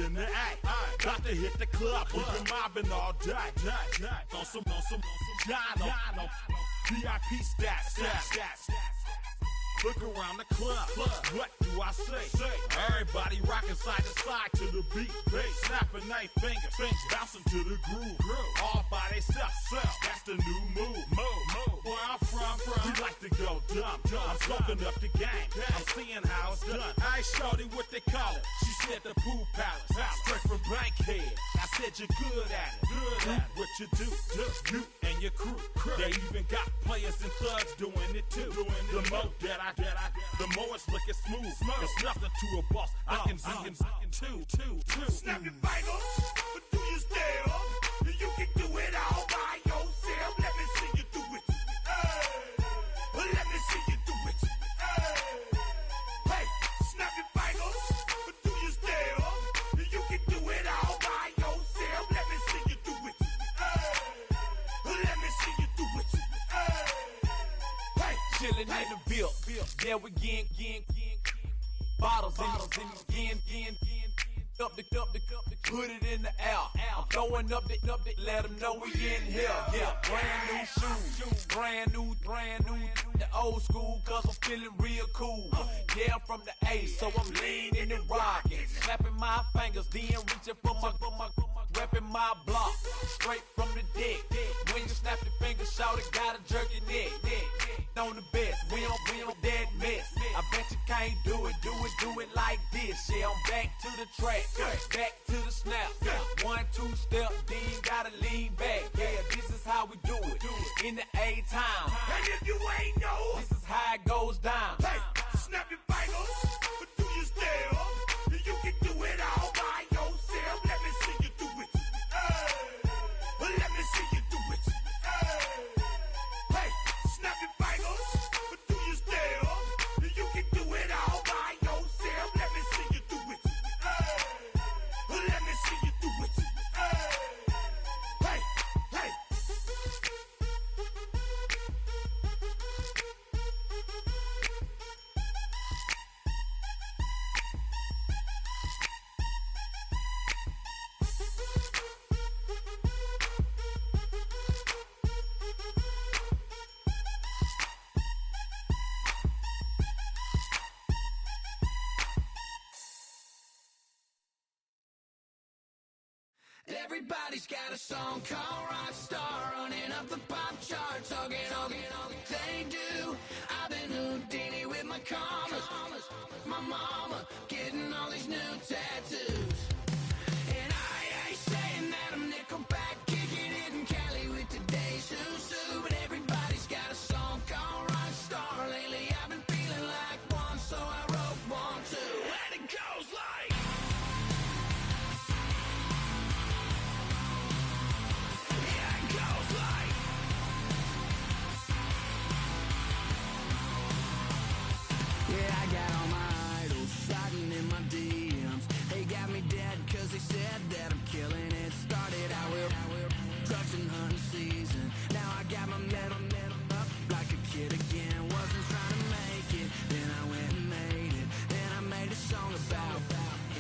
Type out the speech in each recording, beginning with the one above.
in the act. Got to hit the club, we've been mobbing all day. On some Jono, VIP stats. Look around the club, what do I say? Everybody rocking side to side to the beat. Snapping their fingers, bouncing to the groove. All by themselves, that's the new move. Where I'm from, we like to go dumb. I'm smoking up the game, I'm seeing how it's done. I ain't shorty what they call it. She said the pool palace, straight from Bankhead. I said you're good at it. What you do, you and your crew. They even got players and thugs doing it too. The more the more it's looking smooth. It's nothing to a boss. I can two. Snap your fingers, but do you still? You can do it all by yourself. Let me see you do it. Let me see you do it. Hey, snap your fingers, but do you still? You can do it all by yourself. Let me see you do it. Let me see you do it. Hey, chillin' in the bill. Yeah, we getting bottles in again. Up the put it in the air. I'm throwing up the, let them know we in here. Yeah, brand new shoes, brand new. The old school, cause I'm feeling real cool. Yeah, I'm from the A, so I'm leaning and rocking. Snapping my fingers, then reaching for my repping my block. Straight from the deck. When you snap your fingers, shout it, gotta jerk your neck. On the best, we don't dead mess. I bet you can't do it like this. Yeah, I'm back to the track, back to the snap. 1, 2 step, then gotta lean back. Yeah, this is how we do it in the A-time. And if you ain't know, this is how it goes down. Hey, snap your fingers, but do you still? You can do it all by yourself. Let me see you do it. Let me see you do it. Hey, snap your fingers, but do you still? You can do it all by yourself. Let me see you do it. Let me see you do it. Hey. Everybody's got a song called Rockstar, running up the pop charts, all they do. I've been Houdini with my commas, my mama getting all these new tattoos. And I ain't saying that I'm Nickelback, kicking it in Cali with today's Susu, but everybody's got a song called Rockstar. Lately I've been feeling like one, so I wrote one too. And it goes like, yeah, I got all my idols sliding in my DMs. They got me dead cause they said that I'm killing it. Started out with drugs and hunting season. Now I got my metal up like a kid again. Wasn't trying to make it, then I went and made it. Then I made a song about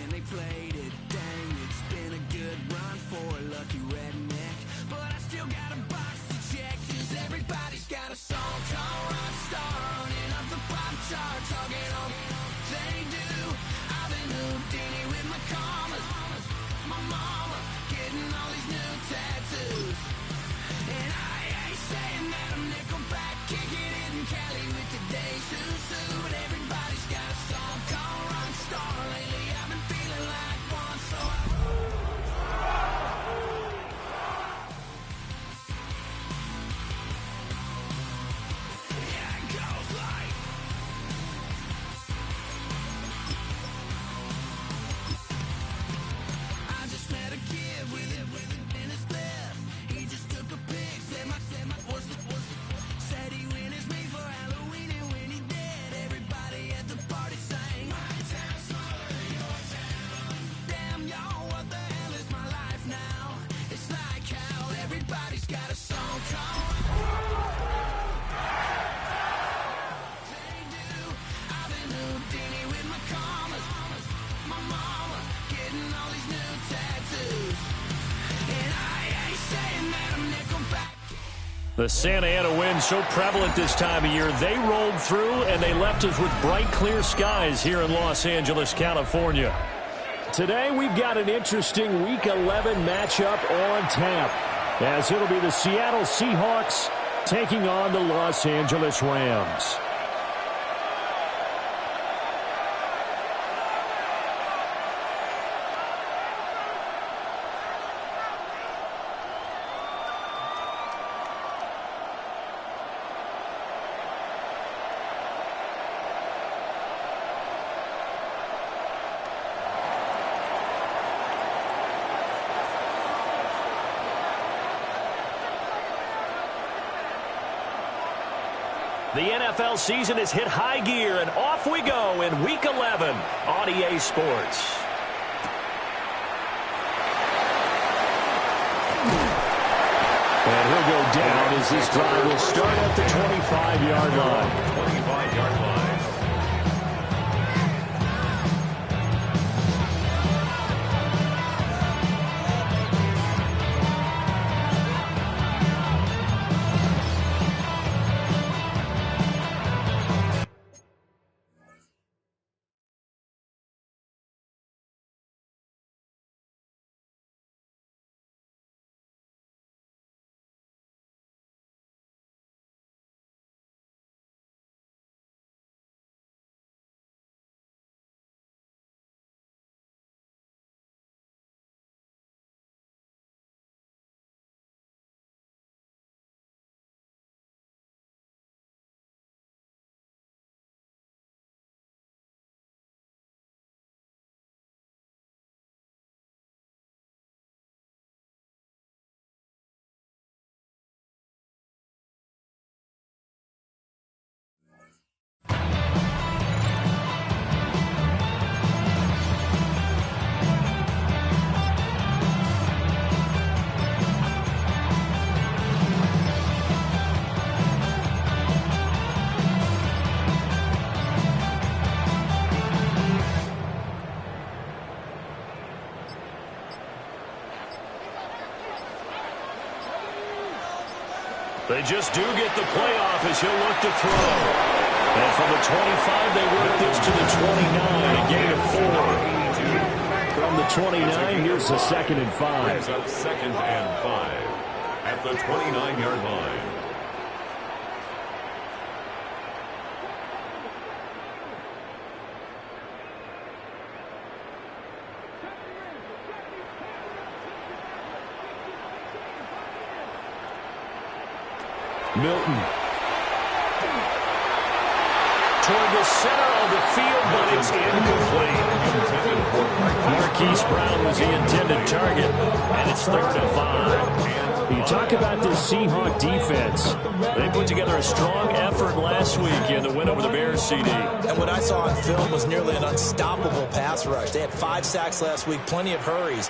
and they played it. Dang, it's been a good run for a lucky redneck, but I still got a box to check. Cause everybody's got a song called Rockstar, running up the pop charts, all they do. I've been Houdini with my commas, my mama getting all these new tattoos. And I ain't saying that I'm Nickelback, kicking it in Cali with today's Susu, but everybody's got a song called Rockstar. Lately I've been feeling like one, so yeah, it goes like, I just met a kid with it in his clip. He just took a pic, said my said he witnessed me for Halloween, and when he did, everybody at the party sang, my town's smaller than your town. Damn, y'all, what the hell is my life now? It's like how everybody's got a song called they do. I've been Houdini with my commas, my mama getting all these new The Santa Ana wind so prevalent this time of year, they rolled through and they left us with bright, clear skies here in Los Angeles, California. Today, we've got an interesting Week 11 matchup on tap, as it'll be the Seattle Seahawks taking on the Los Angeles Rams. The NFL season has hit high gear, and off we go in Week 11 on EA Sports. And he'll go down as this drive will start at the 25-yard line. 25-yard line. They just do get the playoff as he'll look to throw. And from the 25, they work this to the 29, a gain of 4. From the 29, here's the 2nd and 5. Brings up 2nd and 5 at the 29-yard line. Milton. Toward the center of the field, but it's incomplete. Marquise Brown was the intended target, and it's 3rd and 5. You talk about this Seahawk defense. They put together a strong effort last week in the win over the Bears, CD. And what I saw on film was nearly an unstoppable pass rush. They had 5 sacks last week, plenty of hurries.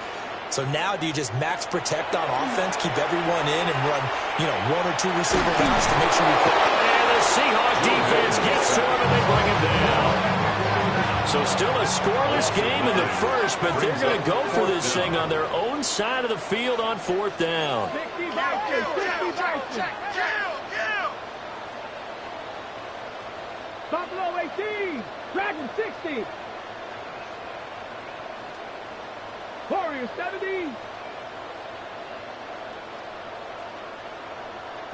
So now do you just max protect on offense, keep everyone in, and run, 1 or 2 receiver routes to make sure we... And the Seahawk defense gets to him, and they bring him down. So still a scoreless game in the first, but they're going to go for this thing on their own side of the field on 4th down. Buffalo 18, Dragon 60. Warriors 70.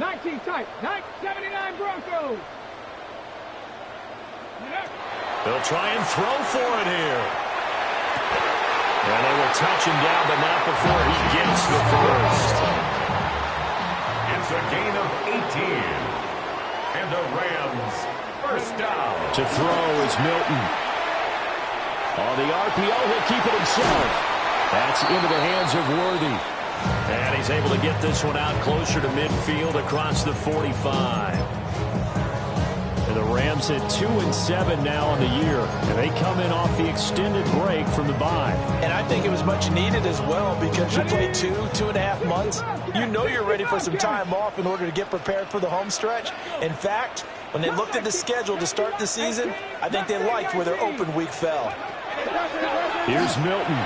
19 tight. 79 Broncos. They'll try and throw for it here. And they will touch him down, but not before he gets the first. It's a gain of 18. And the Rams first down. To throw is Milton. On the RPO, he'll keep it himself. That's into the hands of Worthy. And he's able to get this one out closer to midfield across the 45. And the Rams at 2-7 now on the year. And they come in off the extended break from the bye. And I think it was much needed as well because you played 2.5 months. You know you're ready for some time off in order to get prepared for the home stretch. In fact, when they looked at the schedule to start the season, I think they liked where their open week fell. Here's Milton.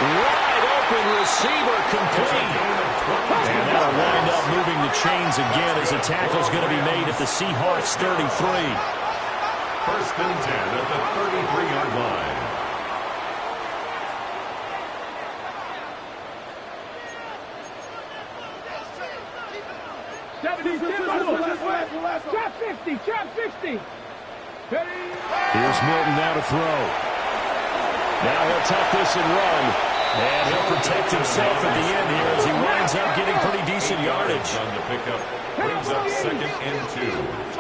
Wide open receiver complete. And that'll wind up moving the chains again as the tackle's going to be made at the Seahawks 33. First and 10 at the 33-yard line. Trap 50, trap 50. Here's Milton now to throw. Now he'll tuck this and run. And he'll protect himself at the end here as he winds up getting pretty decent yardage. On the pickup brings up second and 2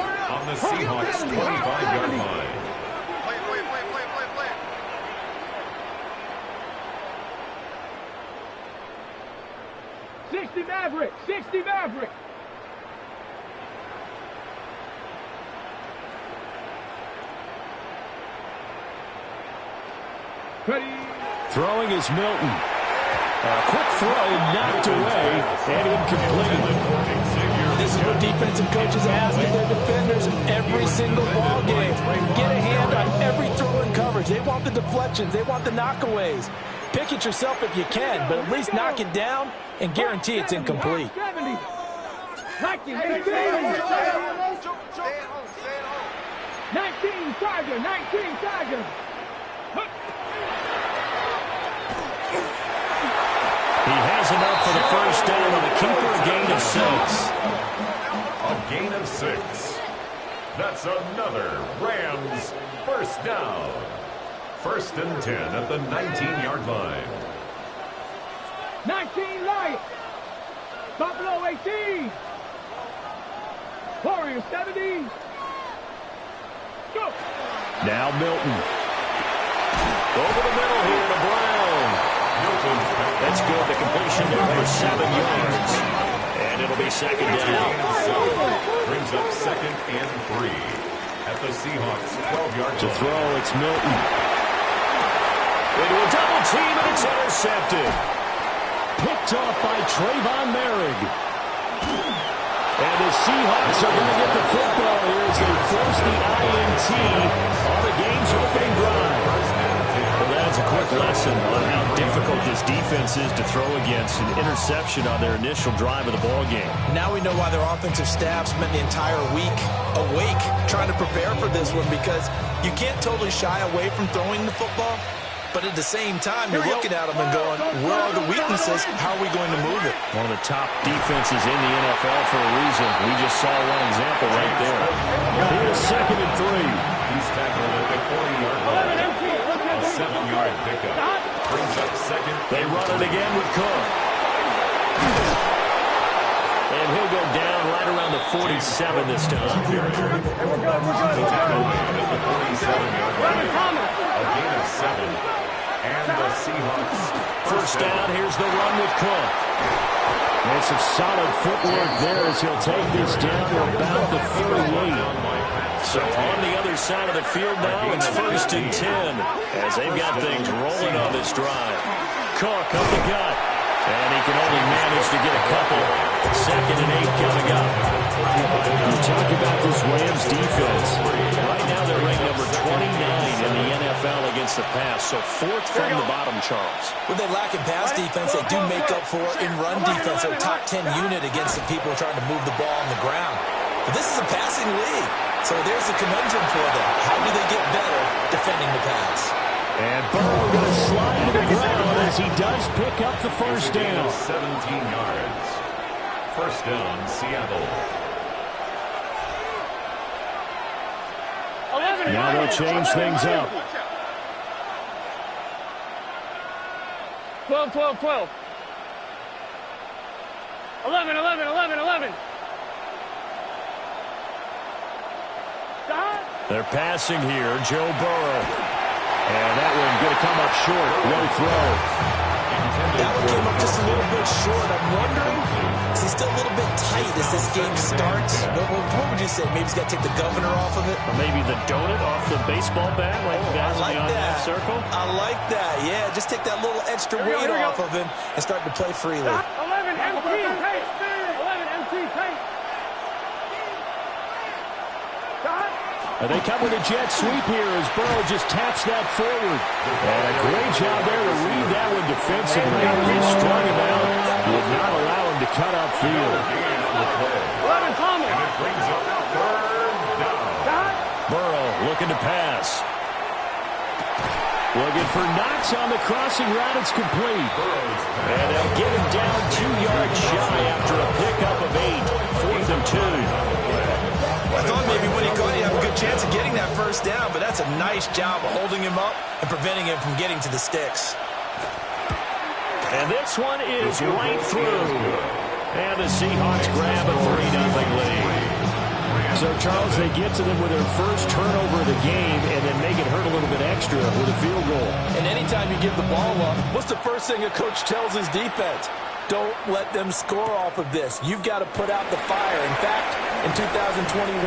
on the Seahawks 25-yard line. Maverick, 60 Maverick. Throwing is Milton. A quick throw knocked away and incomplete. This is what defensive coaches ask of their defenders in every single ball game. Get a hand on every throw in coverage. They want the deflections. They want the knockaways. Pick it yourself if you can, but at least knock it down and guarantee it's incomplete. 19 Tiger, 19 Tiger. He has enough for the first down on the keeper, a gain of 6. A gain of 6. That's another Rams first down. First and 10 at the 19-yard line. 19 Lions. Buffalo 18. Warriors 70. Go. Now Milton. Over the middle here to Brown. That's good. The completion there for 7 yards. And it'll be second down. Brings up second and 3 at the Seahawks 12-yard line. To throw, it's Milton. Into a double team, and it's intercepted. Picked off by Trayvon Merrick. And the Seahawks are going to get the football here as they force the INT on the game's opening drive. Well, that's a quick lesson on how difficult this defense is to throw against. An interception on their initial drive of the ball game. Now we know why their offensive staff spent the entire week awake trying to prepare for this one, because you can't totally shy away from throwing the football, but at the same time, you're looking at them and going, where are the weaknesses? How are we going to move it? One of the top defenses in the NFL for a reason. We just saw one example right there. Here's second and 3. He's tackled at the 40-yard line. A 7-yard pickup. Brings up second. They run it again with Cook. And he'll go down right around the 47 this time. Tackled at the 47-yard line. A gain of 7. And the Seahawks First down, here's the run with Cook. And some solid footwork there as he'll take this down to about the 38. So on the other side of the field now, it's first and 10 as they've got things rolling on this drive. Cook up the gut. And he can only manage to get a couple. Second and 8 coming up. You talk about this Rams defense. Right now they're ranked number 29 in the NFL against the pass. So fourth from the bottom, Charles. What they lack in pass defense, they do make up for in run defense. They're a top 10 unit against the people trying to move the ball on the ground. But this is a passing league. So there's a conundrum for them. How do they get better defending the pass? And Burrow going to slide to the ground as he does pick up the first down. 17 yards. First down, Seattle. Now they'll change things up. 12, 12, 12. 11, 11, 11, 11. Stop. They're passing here, Joe Burrow. And that one going to come up short. No throw. That one came up just a little bit short. I'm wondering, is he still a little bit tight as this game starts? What would you say? Maybe he's got to take the governor off of it? Or maybe the donut off the baseball bat, like the guys I like in the that. circle. I like that. Yeah, just take that little extra weight off of him and start to play freely. 11, MT, tight. 11, MT, tight. Stop. They come with a jet sweep here as Burrow just taps that forward. And a great job there to read that one defensively. He strung him out. Would not allow him to cut upfield. 11, Thomas. And it brings up third down. Burrow looking to pass. Looking for Knox on the crossing route. It's complete. And they'll get him down 2 yards shy after a pickup of 8. 4th and 2. I thought maybe when he caught it, you have a good chance of getting that first down, but that's a nice job of holding him up and preventing him from getting to the sticks. And this one is right through. And the Seahawks grab a 3-0 lead. So, Charles, they get to them with their first turnover of the game and then make it hurt a little bit extra with a field goal. And anytime you give the ball up, what's the first thing a coach tells his defense? Don't let them score off of this. You've got to put out the fire. In fact, in 2021,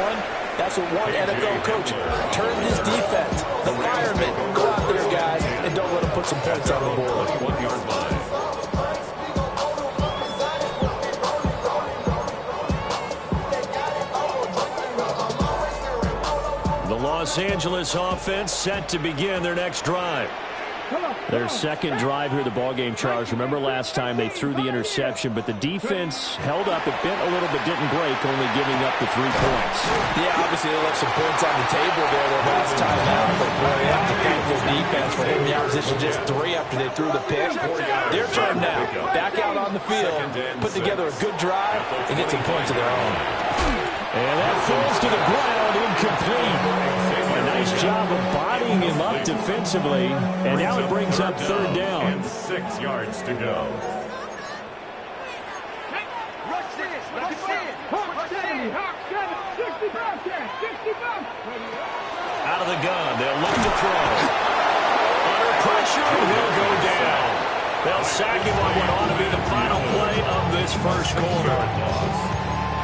that's what one NFL coach turned his defense. The firemen, go out there, guys, and don't let them put some points on the board. 1-yard line. The Los Angeles offense set to begin their next drive. Their second drive here, the ballgame, Charles. Remember last time they threw the interception, but the defense held up. It bent a little but didn't break, only giving up the 3 points. Yeah, obviously they left some points on the table there their last time out. But boy, they have to thank their defense for holding the opposition just 3 after they threw the pick. Their turn now. Back out on the field, put together a good drive, and get some points of their own. And that falls to the ground, incomplete. A nice job of bodying him up defensively. And now it brings up 3rd down. And 6 yards to go. Out of the gun, they'll look to throw. Under pressure, and he'll go down. They'll sack him on what ought to be the final play of this first quarter.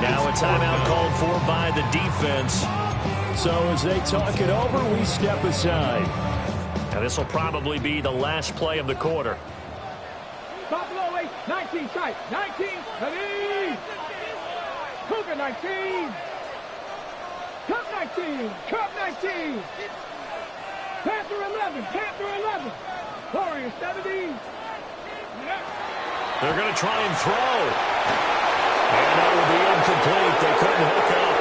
Now a timeout called for by the defense. So as they talk it over, we step aside. Now this will probably be the last play of the quarter. Buffalo 8, 19 tight, 19, ready. Cougar 19. Cup 19, Cup 19. Panther 11, Panther 11. Warriors 17. They're going to try and throw. And that will be incomplete. They couldn't hook up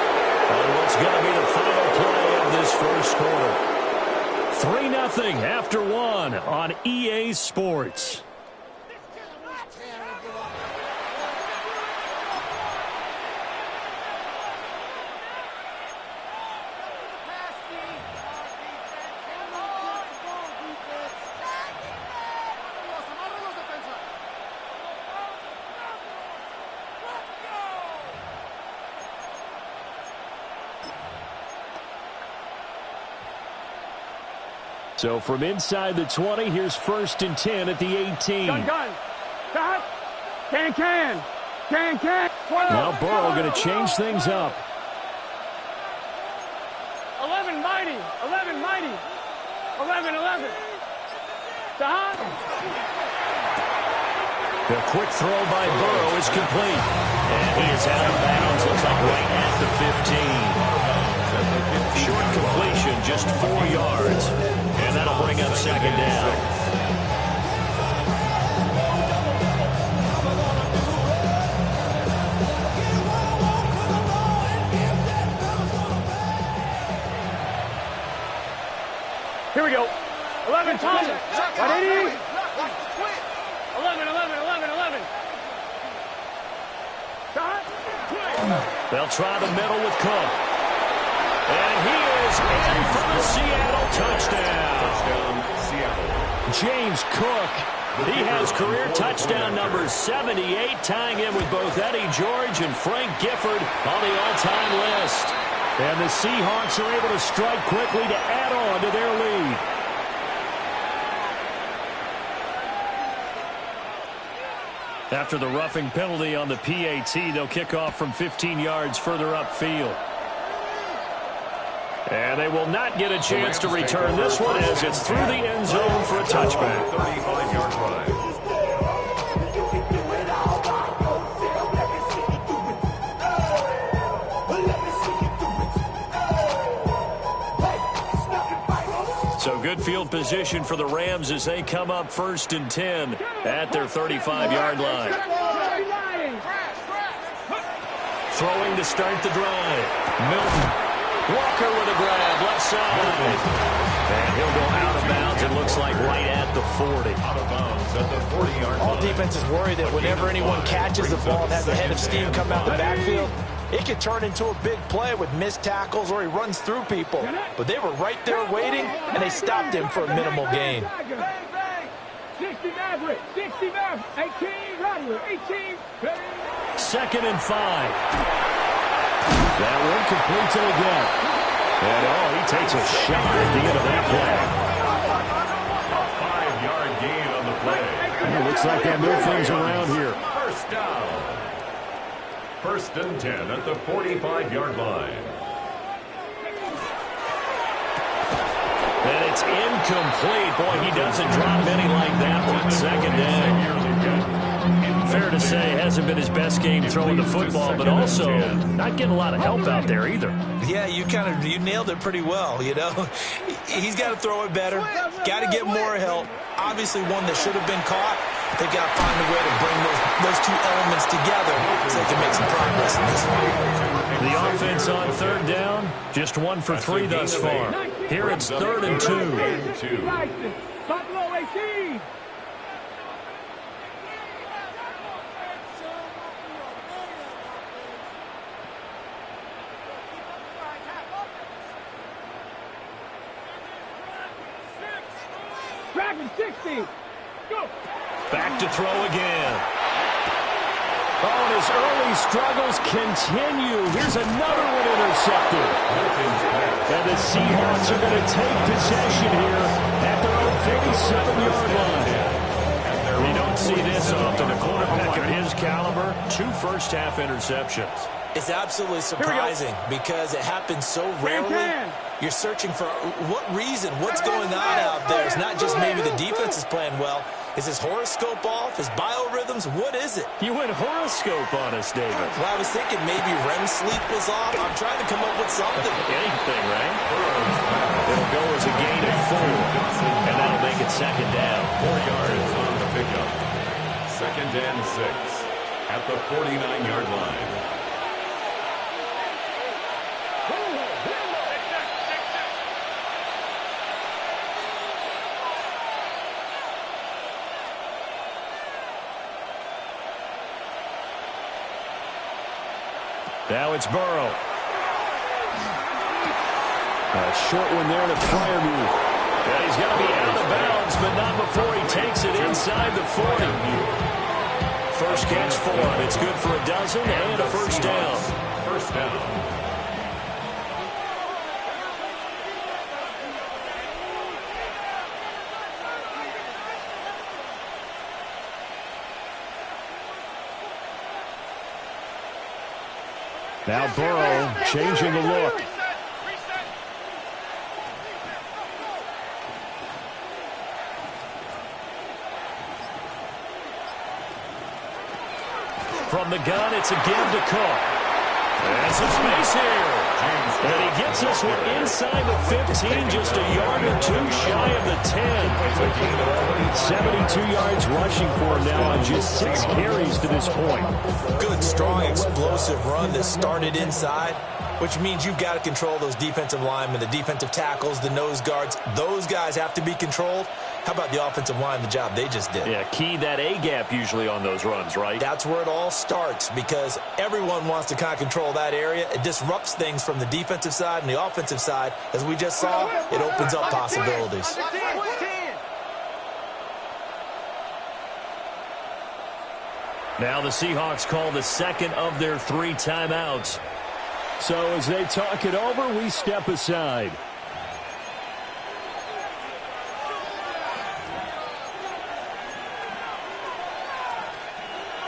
on what's going to be the final play of this first quarter. 3-0 after 1 on EA Sports. So from inside the 20, here's 1st and 10 at the 18. Gun. Cut. Can. 12. Now Burrow going to change things up. 11 mighty. 11. Stop. The quick throw by Burrow is complete. And he is out of bounds. Looks like right at the 15. Short completion, just 4 yards. And that'll bring up 2nd down. Here we go. 11 Thomas. 180. 11. Shot. They'll try the middle with Cook. And he is in for the Seattle touchdown. Seattle. James Cook. He has career touchdown number 78, tying in with both Eddie George and Frank Gifford on the all-time list. And the Seahawks are able to strike quickly to add on to their lead. After the roughing penalty on the PAT, they'll kick off from 15 yards further upfield. And they will not get a chance to return this one as it's through the end zone for a touchback. 35-yard drive. good field position for the Rams as they come up 1st and 10 at their 35-yard line. Throwing to start the drive. Milton. Walker with a grab, left side. And he'll go out of bounds, it looks like right at the 40. Out of bounds at the 40-yard line. All defenses worry that whenever anyone catches the ball and has a head of steam come out the backfield, it could turn into a big play with missed tackles or he runs through people. But they were right there waiting, and they stopped him for a minimal gain. 60 Maverick, 18, Rattler, 18. 2nd and 5. That one complete to the gap. And he takes a shot at the end of that play. A 5-yard gain on the play. It looks like they move things around here. First down. 1st and 10 at the 45-yard line. And it's incomplete. Boy, he doesn't drop many like that one. 2nd down. Fair to say, hasn't been his best game throwing the football, but also not getting a lot of help out there either. Yeah, you nailed it pretty well, you know. He's got to throw it better, got to get more help. Obviously one that should have been caught. They've got to find a way to bring those two elements together so they can make some progress in this one. The offense on 3rd down, just 1 for 3 thus far. Here it's 3rd and 2. Buffalo 18. Dragon 60. Go. Back to throw again. And his early struggles continue. Here's another one intercepted. And the Seahawks are going to take possession here at their own 47-yard line. We don't see this often. A quarterback of his caliber, 2 first-half interceptions. It's absolutely surprising because it happens so rarely. You're searching for what reason, what's going on out there. It's not just maybe the defense is playing well. Is his horoscope off? His biorhythms? What is it? You went horoscope on us, David. Well, I was thinking maybe REM sleep was off. I'm trying to come up with something. Anything, right? It'll go as a gain of 4, and that'll make it 2nd down. 4 yards on the pickup. 2nd and 6 at the 49-yard line. Now it's Burrow. A short one there to Freiermuth. And he's going to be out of bounds, but not before he takes it inside the 40. First catch for him. It's good for a dozen and a first down. First down. Now Burrow changing the look. From the gun, it's a give to Cook. There's some space here. And he gets this one inside the 15, just a yard or 2 shy of the 10. 72 yards rushing for him now on just 6 carries to this point. Good, strong, explosive run that started inside, which means you've got to control those defensive linemen, the defensive tackles, the nose guards. Those guys have to be controlled. How about the offensive line, the job they just did? Yeah, key that A-gap usually on those runs, right? That's where it all starts because everyone wants to kind of control that area. It disrupts things from the defensive side and the offensive side. As we just saw, it opens up possibilities. Now the Seahawks call the second of their 3 timeouts. So as they talk it over, we step aside.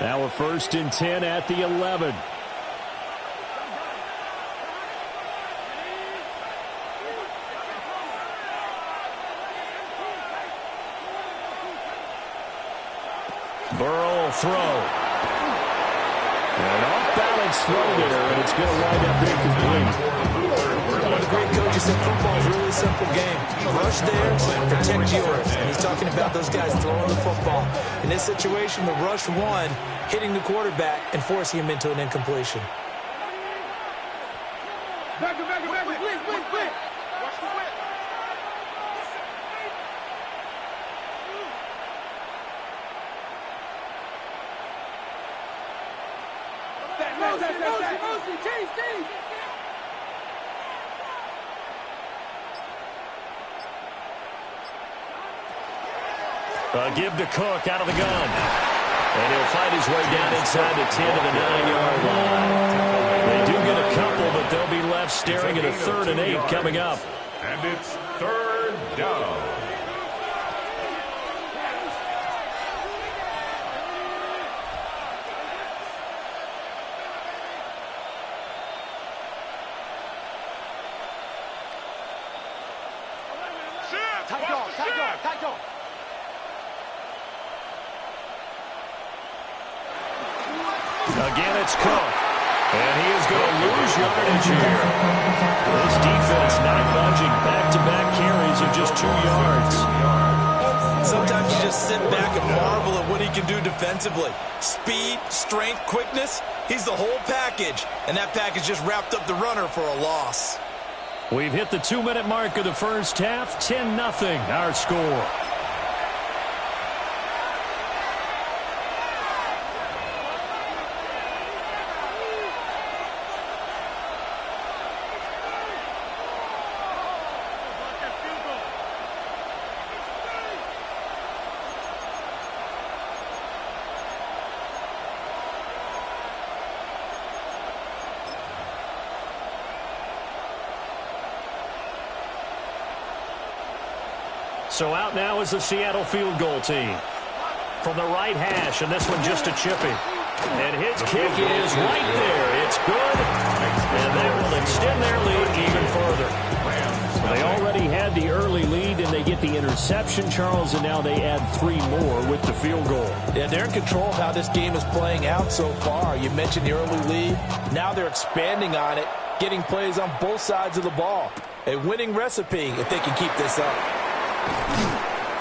Now a 1st and 10 at the 11. Burrow will throw. An off-balance throw there, and it's going to wind up incomplete. great coach. He said football is a really simple game. Rush theirs, protect yours. And he's talking about those guys throwing the football. In this situation, the rush won, hitting the quarterback and forcing him into an incompletion. Back, blitz. Motion, change. Give to Cook out of the gun. And he'll fight his way down inside the 10 to the 9-yard line. They do get a couple, but they'll be left staring at a 3rd and 8 coming up. And it's 3rd down. Tight dog. Again, it's Cook. And he is going to lose yardage here. This defense not budging. Back-to-back carries of just 2 yards. Sometimes you just sit back and marvel at what he can do defensively. Speed, strength, quickness. He's the whole package. And that package just wrapped up the runner for a loss. We've hit the 2-minute mark of the first half. 10-0 our score. So out now is the Seattle field goal team. From the right hash, and this one just a chipping. And his kick is right there. It's good. And they will extend their lead even further. They already had the early lead, and they get the interception, Charles, and now they add 3 more with the field goal. Yeah, they're in control of how this game is playing out so far. You mentioned the early lead. Now they're expanding on it, getting plays on both sides of the ball. A winning recipe if they can keep this up.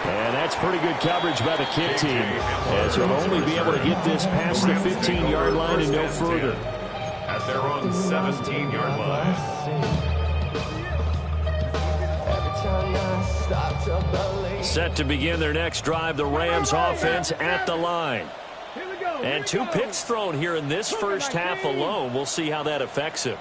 And that's pretty good coverage by the kick team, as he'll only be able to get this past the 15-yard line and no further. At their own 17-yard line. Set to begin their next drive, the Rams offense at the line. And 2 picks thrown here in this first half alone. We'll see how that affects him.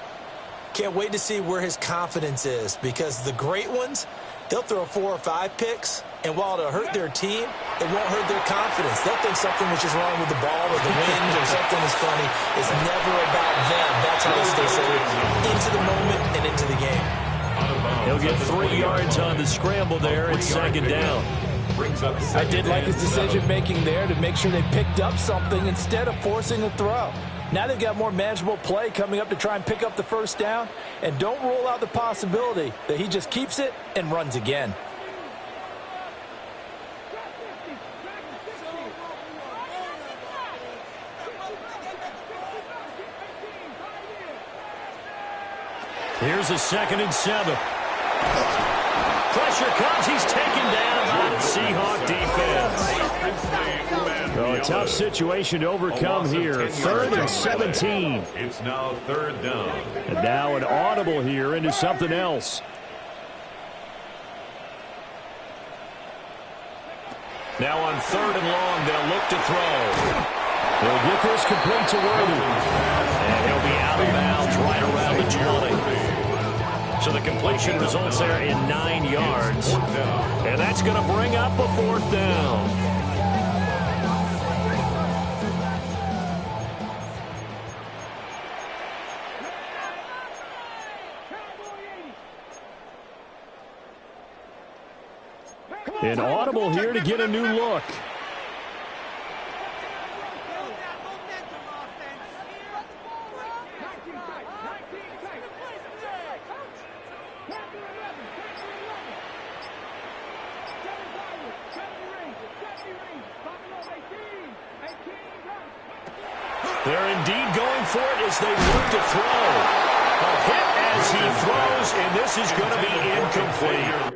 Can't wait to see where his confidence is, because the great ones, they'll throw 4 or 5 picks, and while it'll hurt their team, it won't hurt their confidence. They'll think something was just wrong with the ball or the wind or something is funny. It's never about them. That's how they stay safe into the moment and into the game. He'll get 3 yards on the scramble there. It's 2nd down. I did like his decision-making there to make sure they picked up something instead of forcing a throw. Now they've got more manageable play coming up to try and pick up the first down. And don't rule out the possibility that he just keeps it and runs again. Here's a 2nd and 7. Pressure comes. He's taken down by the Seahawk defense. So a tough situation to overcome here. 3rd and 17. It's now 3rd down. And now an audible here into something else. Now on 3rd and long, they'll look to throw. He'll get this complete to Worthy. And he'll be out of bounds right around the 20. So the completion results there in 9 yards. And that's going to bring up a 4th down. An audible here to get a new look. They're indeed going for it as they look to throw. A hit as he throws, and this is going to be incomplete.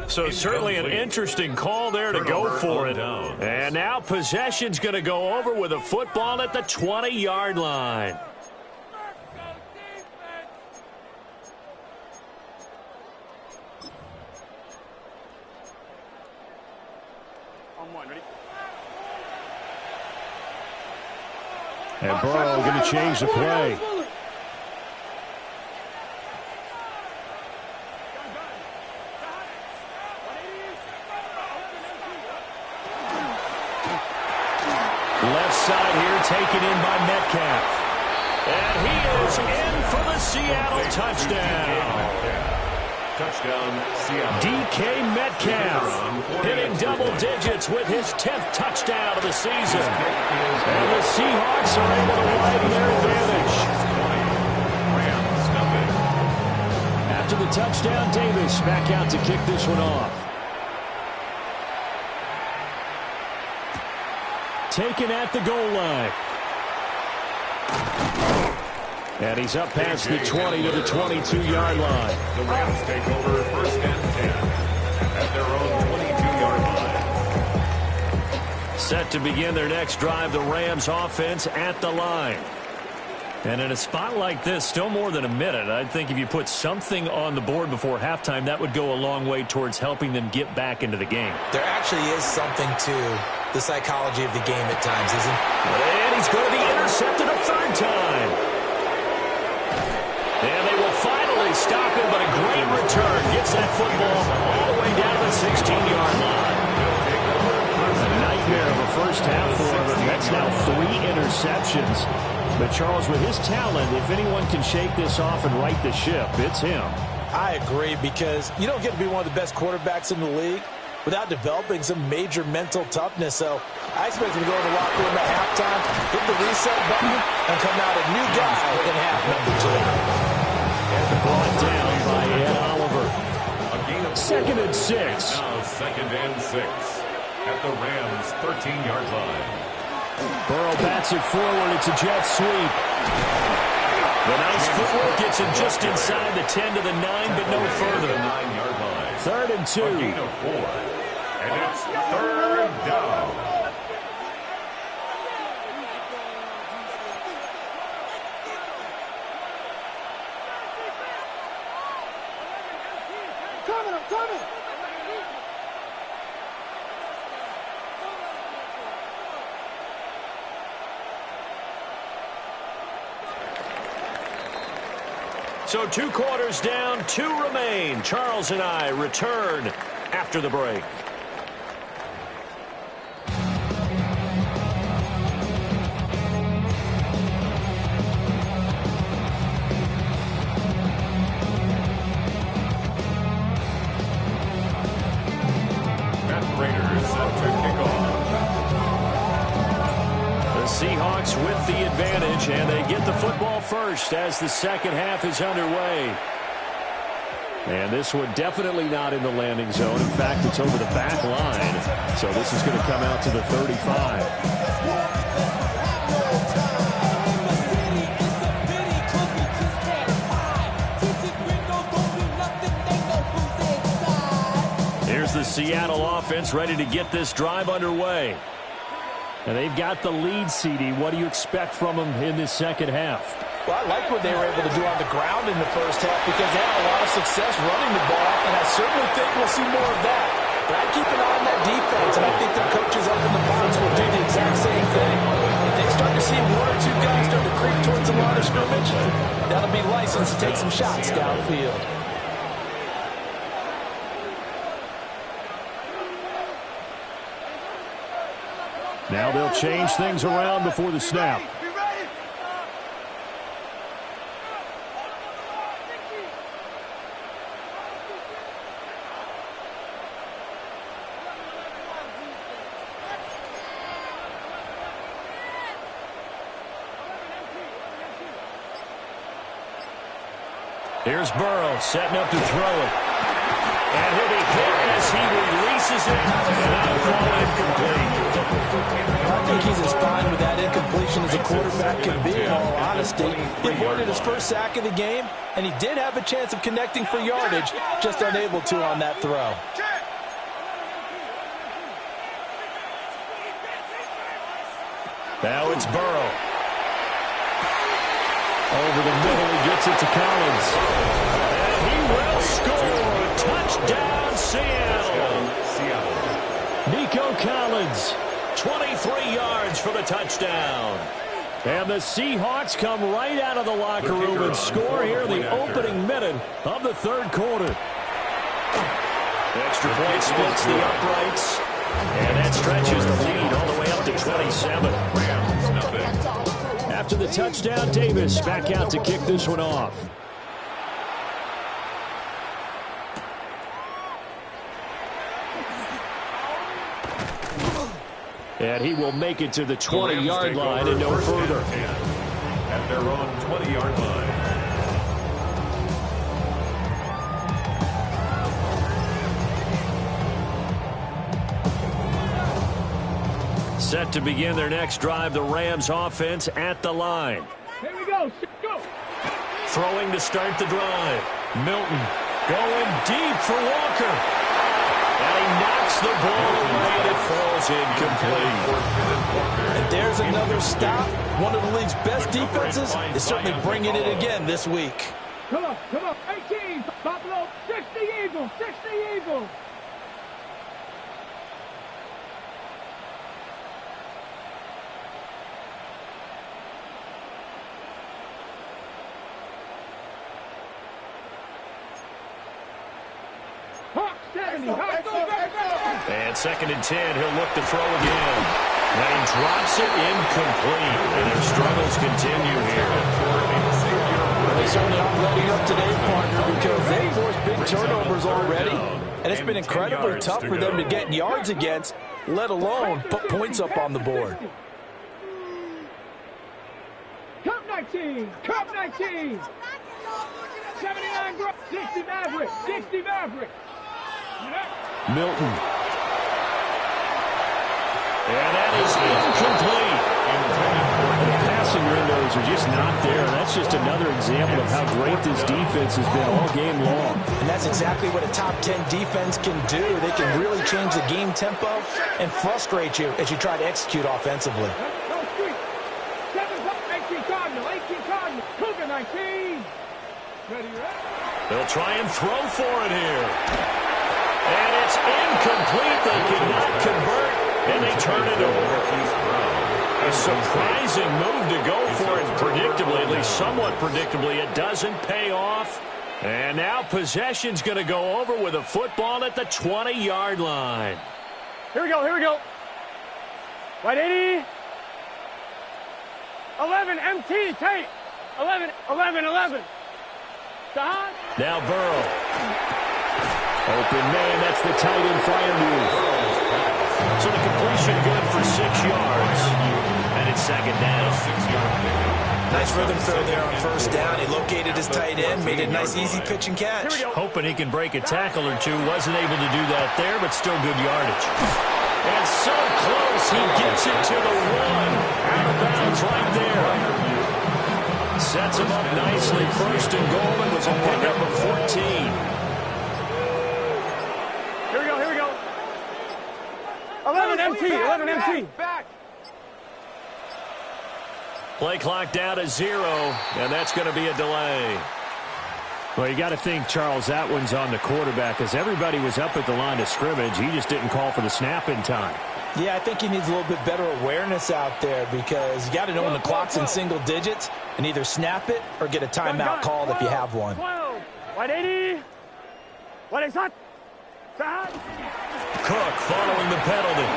So certainly an interesting call there to go for it. And now possession's going to go over with a football at the 20-yard line. And Burrow going to change the play. Left side here taken in by Metcalf. And he is in for the Seattle touchdown. Touchdown, Seattle. DK Metcalf hitting double digits with his 10th touchdown of the season. And the Seahawks are able to widen their advantage. After the touchdown, Davis back out to kick this one off. Taken at the goal line. And he's up past the 20 to the 22-yard line. The Rams take over 1st and 10 at their own 22-yard line. Set to begin their next drive, the Rams offense at the line. And in a spot like this, still more than a minute, I think if you put something on the board before halftime, that would go a long way towards helping them get back into the game. There actually is something to the psychology of the game at times, isn't it? And he's going to be intercepted a third time. And they will finally stop him, but a great return. Gets that football all the way down to the 16-yard line. A nightmare of a first half for him. That's now 3 interceptions. But, Charles, with his talent, if anyone can shake this off and right the ship, it's him. I agree, because you don't get to be one of the best quarterbacks in the league without developing some major mental toughness. So I expect him to go in the locker room at halftime, hit the reset button, and come out a new guy in half number 2. Brought down by Ed Oliver. A gain of 2nd and 6. Now 2nd and 6 at the Rams' 13-yard line. Burrow bats it forward. It's a jet sweep. The nice footwork gets him just inside the 10 to the 9, but no further. 9-yard line. 3rd and 2. A gain of 4. And it's 3rd down. I'm coming. So 2 quarters down, 2 remain. Charles and I return after the break. Seahawks with the advantage, and they get the football first as the second half is underway. And this one definitely not in the landing zone. In fact, it's over the back line. So this is going to come out to the 35. Here's the Seattle offense ready to get this drive underway. And they've got the lead, CD. What do you expect from them in this second half? Well, I like what they were able to do on the ground in the first half because they had a lot of success running the ball, and I certainly think we'll see more of that. But I keep an eye on that defense, and I think their coaches up in the box will do the exact same thing. If they start to see 1 or 2 guys start to creep towards the line of scrimmage, that'll be license to take some shots downfield. Now they'll change things around before the snap. Here's Burrow setting up to throw it. And he'll be hit as he releases it. And that'll fall incomplete. I think he's as fine with that incompletion as a quarterback can be, in all honesty. He avoided his first sack of the game, and he did have a chance of connecting for yardage, just unable to on that throw. Now it's Burrow. Over the middle, he gets it to Collins. And he will score. Touchdown, Seattle. Nico Collins, 23 yards for the touchdown. And the Seahawks come right out of the locker room and score here in the opening minute of the third quarter. Extra point splits the uprights. And that stretches the lead all the way up to 27. After the touchdown, Davis back out to kick this one off. And he will make it to the 20-yard line and no further. At their own 20-yard line. Set to begin their next drive, the Rams offense at the line. go, go. Throwing to start the drive. Milton going deep for Walker. And he knocks the ball away and it falls incomplete. And there's another stop. One of the league's best defenses is certainly bringing it again this week. Come on, 18, Buffalo, 60 Eagles, 60 Eagles. And 2nd and 10, he'll look to throw again. And he drops it incomplete. And their struggles continue here. They certainly aren't letting up today, partner, because they forced big turnovers already. And it's been incredibly tough for them to get yards against, let alone put points up on the board. Cup 19, Cup 19. 79, 60 Maverick, 60 Maverick. Milton. And that is incomplete. The passing windows are just not there. That's just another example of how great this defense has been all game long. And that's exactly what a top 10 defense can do. They can really change the game tempo and frustrate you as you try to execute offensively. 18 Cardinal, Cougar 19. Ready, They'll try and throw for it here. And it's incomplete. They cannot convert, and they turn it over. A surprising move to go for it predictably, at least somewhat predictably. It doesn't pay off. And now possession's going to go over with a football at the 20-yard line. Here we go. White 80. 11, MT, Tate. 11. Sahad. Now Burrow. Open man, that's the tight end flyer move. So the completion good for 6 yards. And it's 2nd down. Nice rhythm throw there on 1st down. He located his tight end, made a nice easy pitch and catch. Hoping he can break a tackle or two. Wasn't able to do that there, but still good yardage. And so close, he gets it to the 1. Out of bounds right there. Sets him up nicely. 1st and goal, and was a pickup of 14. Here we go. 11 MT. Back. Play clock down to 0, and that's going to be a delay. Well, you got to think, Charles, that one's on the quarterback, as everybody was up at the line of scrimmage. He just didn't call for the snap in time. Yeah, I think he needs a little bit better awareness out there, because you got to know when the clock's in single digits and either snap it or get a timeout called if you have one. 12. White 80. What is that? Cook following the penalty.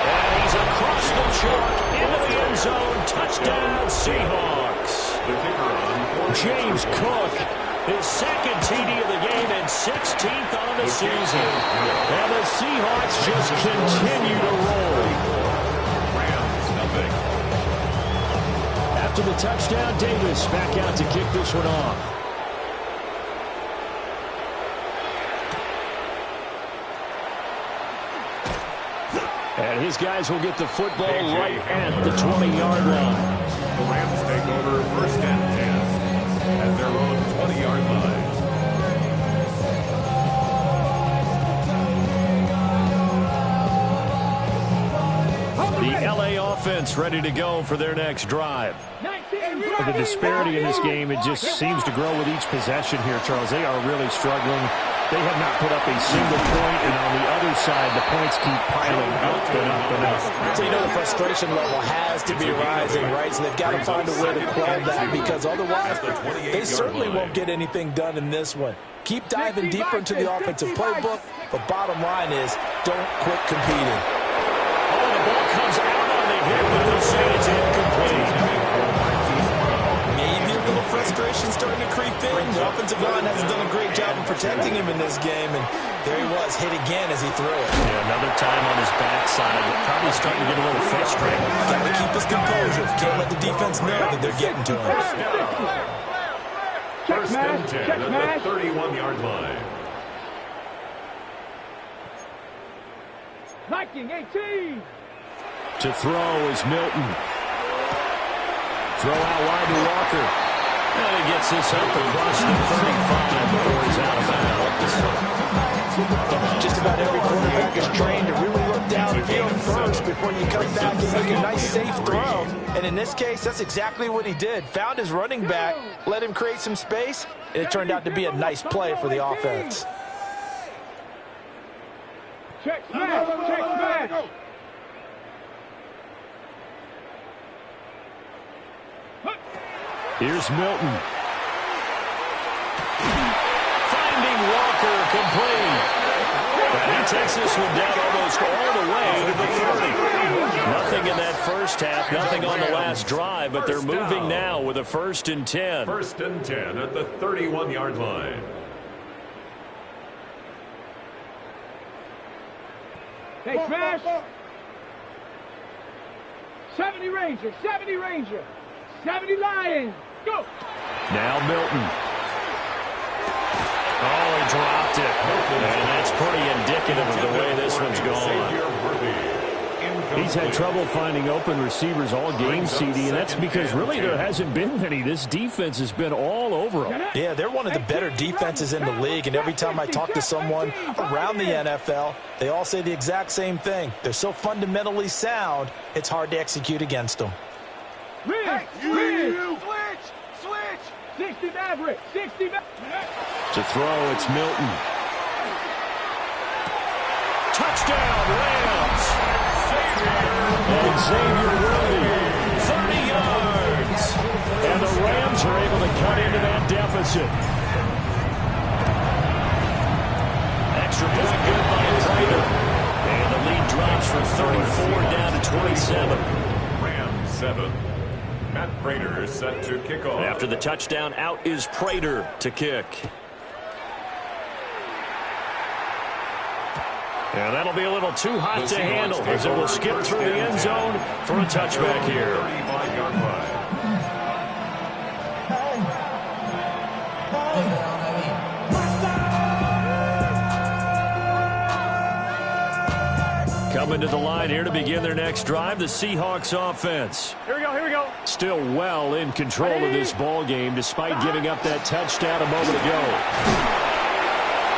And he's across the chalk into the end zone. Touchdown, Seahawks. James Cook, his 2nd TD of the game and 16th on the season. And the Seahawks just continue to roll. After the touchdown, Davis back out to kick this one off. And his guys will get the football right at the 20-yard line. The Rams take over 1st and 10 at their own 20-yard line. The LA offense ready to go for their next drive. The disparity in this game, it just seems to grow with each possession here, Charles. They are really struggling. They have not put up a single point, and on the other side, the points keep piling up and up and up. So you know the frustration level has to be rising, right? So they've got to find a way to quell that, because otherwise they certainly won't get anything done in this one. Keep diving deeper into the offensive playbook, but bottom line is don't quit competing. Oh, the ball comes out on the hip, but they'll say it's incomplete. Maybe a little frustration starting to creep in. The offensive line hasn't done a great job of protecting him in this game, and there he was, hit again as he threw it. Yeah, another time on his backside. Probably starting to get a little frustrated. Got to keep his composure. Can't let the defense know that they're getting to him. 1st and 10 at the 31-yard line. Viking 18. To throw is Milton. Throw out wide to Walker. And he gets this up across the 35 before he's out of bounds. Just about every quarterback is trained to really look downfield first before you come back and make a nice, safe throw. And in this case, that's exactly what he did. Found his running back, let him create some space, and it turned out to be a nice play for the offense. Check smash, check smash. Here's Milton. Finding Walker complete. And he takes this one down almost all the way to the 30. Nothing in that first half, nothing on the last drive, but they're moving now with a 1st and 10. 1st and 10 at the 31-yard line. Hey, smash. 70 Ranger, 70 Ranger, 70 Lions. Go. Now Milton. Oh, he dropped it. And that's pretty indicative of the way this one's gone. He's had trouble finding open receivers all game, CD, and that's because really there hasn't been many. This defense has been all over them. Yeah, they're one of the better defenses in the league, and every time I talk to someone around the NFL, they all say the exact same thing. They're so fundamentally sound, it's hard to execute against them. Switch! 60 Maverick, 60 Maverick. To throw, it's Milton. Touchdown, Rams! And Xavier Worthy, 30 yards. And the Rams are able to cut into that deficit. Extra point good by Prater. And the lead drops from 34 down to 27. Rams 7. Matt Prater is set to kick off. After the touchdown, out is Prater to kick. And that'll be a little too hot to handle as it will skip through the end zone for a touchback here. 35-yard line. Coming to the line here to begin their next drive, the Seahawks offense. Here we go. Still well in control of this ball game despite giving up that touchdown a moment ago.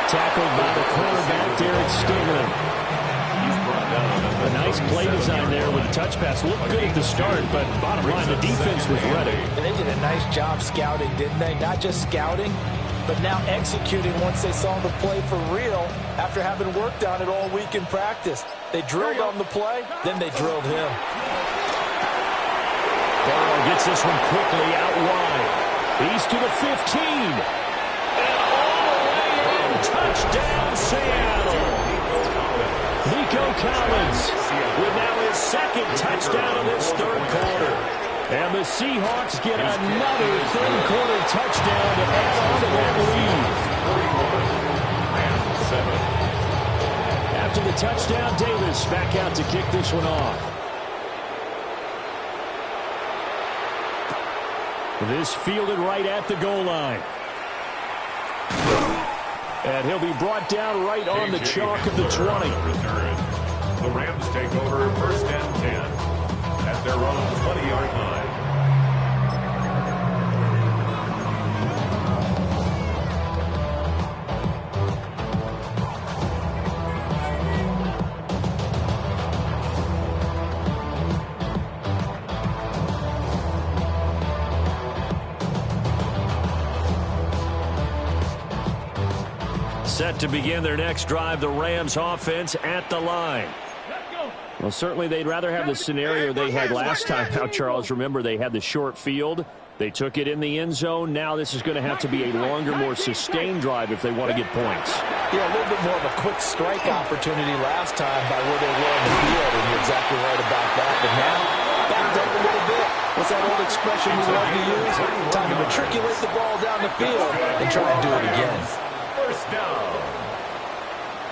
Tackled by the cornerback, Derek Stingley. A nice play design there with the touch pass. Looked good at the start, but bottom line, the defense was ready. And they did a nice job scouting, didn't they? Not just scouting, but now executing once they saw the play for real after having worked on it all week in practice. They drilled on the play, then they drilled him. Burrow gets this one quickly out wide. He's to the 15. And all the way in. Touchdown, Seattle. Nico Collins with now his 2nd touchdown of this 3rd quarter. And the Seahawks get another 3rd quarter touchdown to add on to that lead. After the touchdown, Davis back out to kick this one off. This fielded right at the goal line. And he'll be brought down right on the chalk of the 20. The Rams take over 1st and 10 at their own 20-yard line. Set to begin their next drive, the Rams offense at the line. Well, certainly they'd rather have the scenario they had last time out, Charles. Remember, they had the short field. They took it in the end zone. Now this is going to have to be a longer, more sustained drive if they want to get points. Yeah, a little bit more of a quick strike opportunity last time by where they were on the field, and you're exactly right about that. But now, backed up a little bit. What's that old expression we love to use? Time to matriculate the ball down the field and try and do it again. 1st down.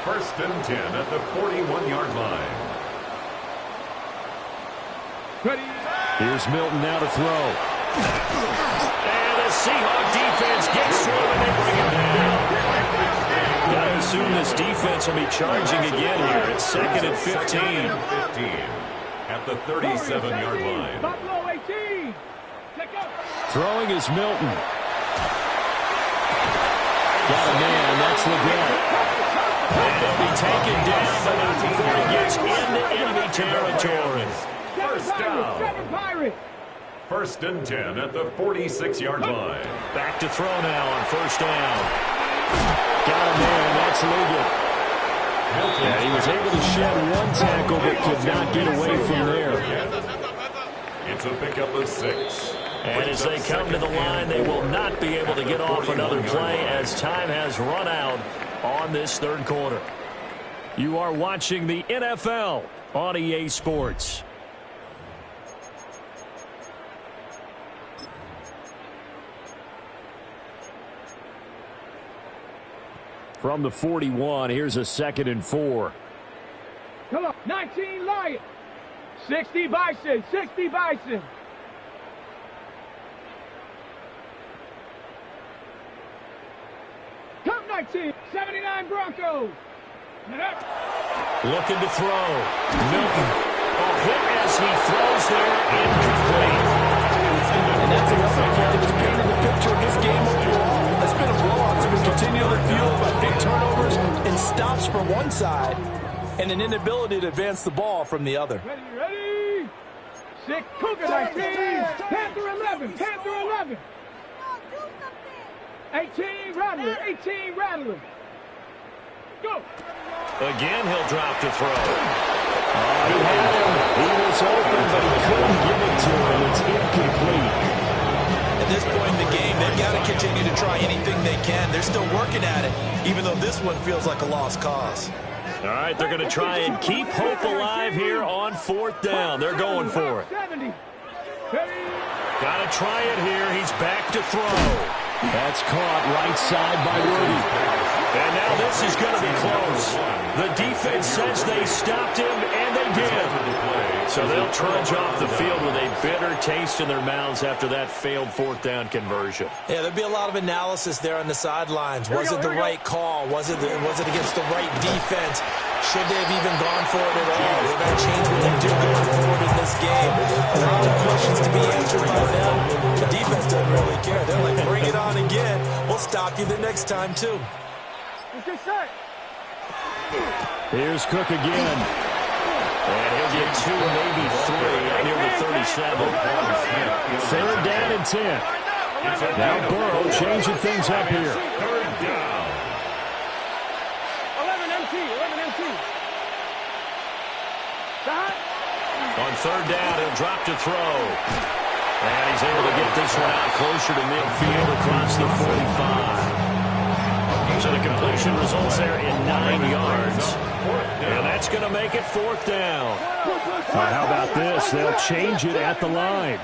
1st and 10 at the 41-yard line. Here's Milton now to throw. And the Seahawk defense gets to him and they bring him down. Got to assume this defense will be charging again here. It's 2nd and 15. At the 37-yard line. Buffalo 18. Throwing is Milton. Got a man, that's Leggett. And he'll be taken down, but not before he gets into enemy territory. First down. First and 10 at the 46-yard line. Back to throw now on first down. Got a man, that's Leggett. Yeah, he was able to shed one tackle, but could not get away from there. It's a pickup of 6. And as they come to the line, they will not be able to get off another play as time has run out on this third quarter. You are watching the NFL on EA Sports. From the 41, here's a 2nd and 4. Come on, 19 Lions. 60 Bison, 60 Bison. Come 19, 79 Broncos. Looking to throw. Milton. A hit as he throws there, incomplete. And that's another play that's painted the picture of this game overall. It's been a blowout. It's been continually fueled by big turnovers and stops from one side and an inability to advance the ball from the other. Ready? 6, Cougar 19, Panther 11, Panther 11. 18 Rattler, 18 Rattler. Go. Again, he'll drop to throw. He had him. He was open, but he couldn't get it to him. It's incomplete. At this point in the game, they've got to continue to try anything they can. They're still working at it, even though this one feels like a lost cause. All right, they're going to try and keep hope alive here on 4th down. They're going for it. Got to try it here. He's back to throw. That's caught right side by Worthy. And now this is going to be close. The defense says they stopped him, and they did. So they'll trudge off the field with a bitter taste in their mouths after that failed 4th down conversion. Yeah, there'd be a lot of analysis there on the sidelines. Was it the right call? Was it against the right defense? Should they have even gone for it at all? Will that change what they do going forward in this game? A lot of questions to be answered by them. The defense doesn't really care. They're like, bring it on again. We'll stop you the next time, too. Here's Cook again. And he'll get 2, maybe 3 near the 37. 3rd down and 10. Now Burrow changing things up here. 3rd down. 11 MT. On 3rd down, he'll drop to throw. And he's able to get this one out closer to midfield across the 45. So the completion results there in 9 yards. And that's going to make it 4th down. How about this? They'll change it at the line.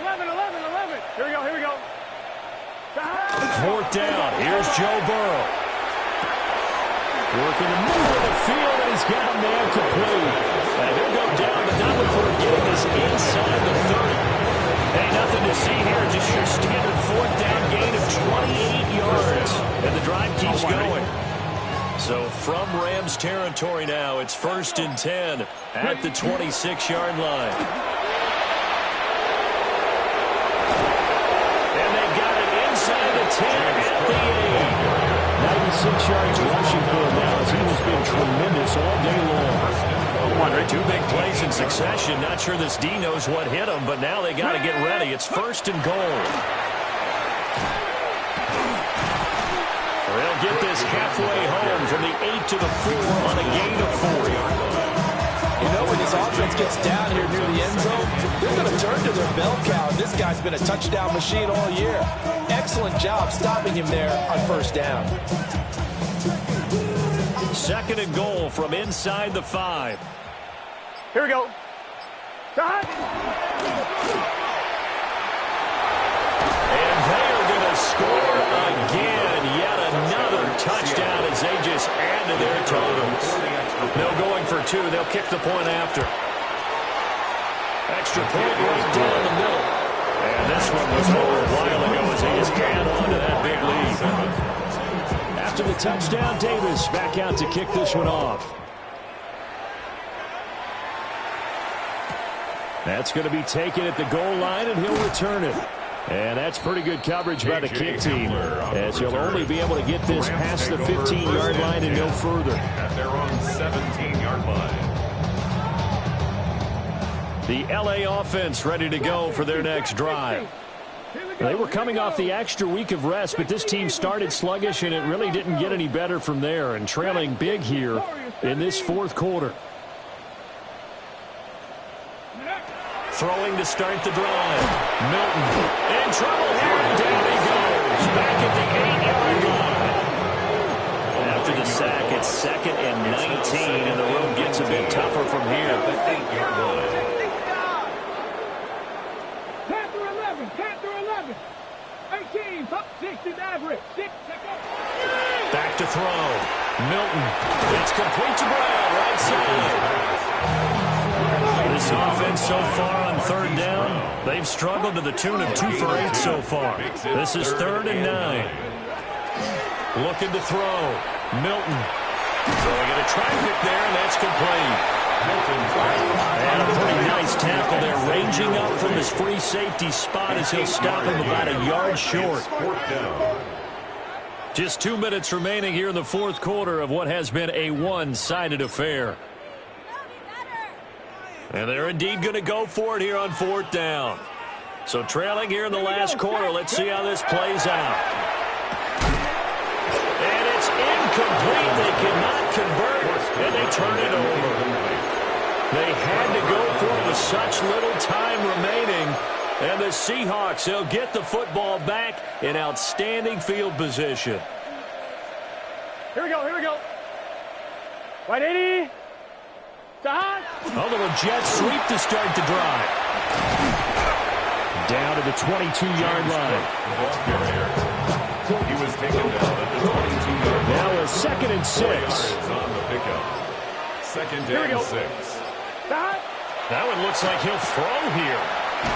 11. Here we go. 4th down. Here's Joe Burrow. Working the middle of the field, and he's got a man complete. And he'll go down, but not before getting this inside the 30. Hey, nothing to see here. Just your standard 4th down gain of 28 yards. And the drive keeps going. So from Rams territory now, it's 1st and 10 at the 26-yard line. And they've got it inside the 10 at the 8. 96 yards rushing for him now as he has been tremendous all day long. 2 big plays in succession. Not sure this D knows what hit him, but now they got to get ready. It's 1st and goal. They'll get this halfway home from the 8 to the 4 on a gain of 4. You know, when this offense gets down here near the end zone, they're going to turn to their bell cow. This guy's been a touchdown machine all year. Excellent job stopping him there on 1st down. 2nd and goal from inside the 5. Here we go. And they are going to score again. Yet another touchdown as they just add to their totals. No going for 2. They'll kick the point after. Extra point right down the middle. And this one was over a while ago as they just add on to that big lead. After the touchdown, Davis back out to kick this one off. That's going to be taken at the goal line, and he'll return it. And that's pretty good coverage by the kick team, as he'll only be able to get this past the 15-yard line and no further. At their own 17-yard line. The LA offense ready to go for their next drive. They were coming off the extra week of rest, but this team started sluggish, and it really didn't get any better from there, and trailing big here in this fourth quarter. Throwing to start the drive. Milton in trouble here, and down he goes. Back at the 8-yard line. After the sack, it's 2nd and 19, and the road gets a bit tougher from here. Panther 11, Panther 11. 18, 60 average. Back to throw. Milton. It's complete to Brown, right side. This offense so far on 3rd down, they've struggled to the tune of 2 for 8 so far. This is 3rd and 9. Looking to throw. Milton. Throwing at a traffic there, and that's complete. And a pretty nice tackle there, ranging up from his free safety spot as he'll stop him about a yard short. Just 2 minutes remaining here in the fourth quarter of what has been a one-sided affair. And they're indeed going to go for it here on 4th down. So trailing here in the last quarter, let's see how this plays out. And it's incomplete. They cannot convert, and they turn it over. They had to go for it with such little time remaining. And the Seahawks, they'll get the football back in outstanding field position. Here we go, here we go. Right 80. A little jet sweep to start the drive. Down to the 22-yard line. He was taken down at the 22-yard line. Now a 2nd and 6. On the pickup. 2nd and 6. Now it looks like he'll throw here.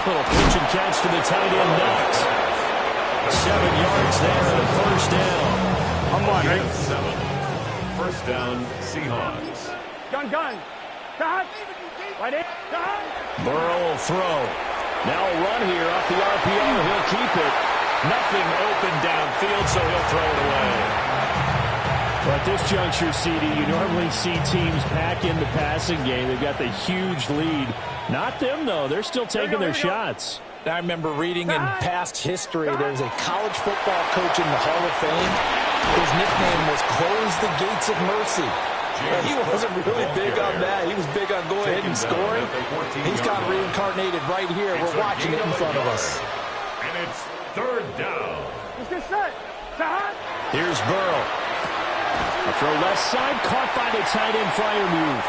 Little pitch and catch to the tight end Knox. 7 yards there and a 1st down. I'm on, right? 7. 1st down, Seahawks. Gun. Burrow will throw. Now a run here off the RPO. He'll keep it. Nothing open downfield, so he'll throw it away. Well, at this juncture, CD, you normally see teams pack in the passing game. They've got the huge lead. Not them, though. They're still taking their shots. I remember reading in past history, there's a college football coach in the Hall of Fame. His nickname was Close the Gates of Mercy. Well, he wasn't really big on that. He was big on going ahead and scoring. He's got reincarnated right here. We're watching it in front of us. And it's 3rd down. Here's Burrow. A throw left side, caught by the tight end Freiermuth.